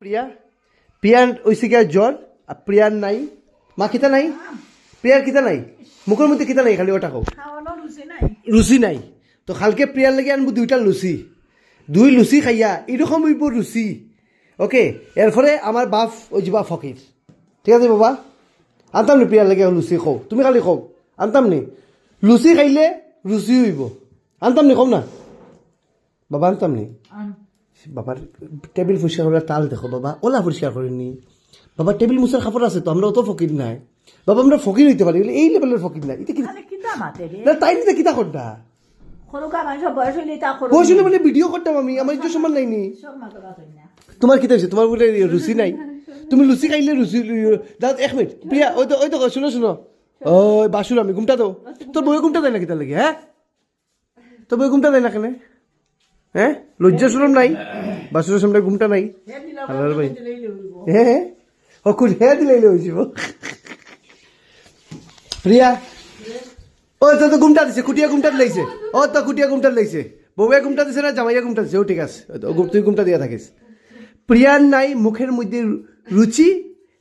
প্রিয়া প্রিয়ার ওইসে গিয়ে জ্বর আর প্রিয়ার নাই মা খিতা নাই প্রিয়ার খিতা নাই মুখের মধ্যে খিতা নাই খালি ওটা খাও রুচি নাই তো খালকে প্রিয়ার লাগে আনবো দুইটা লুচি দুই লুচি খাইয়া এরকম হইব রুচি ওকে এর ফলে আমার বাপ ওই যাবা ফকির ঠিক আছে বাবা আনতাম নি প্রিয়ার লাগে লুচি খাও তুমি খালি খাও আনতাম নি লুচি খাইলে রুচি হইব আনতাম নি খাও না বাবা আনতাম নি বাবার টেবিল পরিষ্কার করে তাল দেখো বাবা ওলা পরিষ্কার করিনি বাবা টেবিল মুছার কাপড় আছে তো আমরা অত ফকির নাই বাবা আমরা ফকির হইতে পারি এই লেভেলের ফকির নাই এটা না তাই নিতে কিতা করতা বয়স হলে বলে ভিডিও করতাম আমি আমার ইজ্জত সম্মান নাইনি তোমার কিতা হয়েছে তোমার বলে রুচি নাই তুমি লুচি খাইলে রুচি দাদা এক মিনিট প্রিয়া ওই তো শুনো শুনো ওই বাসুর আমি ঘুমটা দাও তোর বই ঘুমটা দেয় না কিতা লাগে হ্যাঁ তোর বই ঘুমটা দেয় না কেন হ্যাঁ লজ্জা শুনলাম নাই বাসুরের সামনে ঘুমটা নাই আল্লাহর ভাই হ্যাঁ ও কুল হ্যাঁ দিলে হয়েছিল প্রিয়া ও তো ঘুমটা দিছে কুটিয়া ঘুমটা লাইছে ও তো কুটিয়া ঘুমটা লাইছে বউয়ে ঘুমটা দিছে না জামাইয়া ঘুমটা দিছে ও ঠিক আছে তুই ঘুমটা দিয়া থাকিস প্রিয়ার নাই মুখের মধ্যে রুচি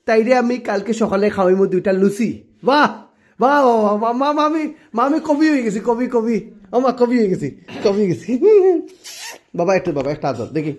তাইরে আমি কালকে সকালে খাওয়াইব দুইটা লুচি বাহ বাহ মা মামি কবি হয়ে গেছি কবি ও মা কবি হয়ে গেছি বাবা একটা আদর দেখি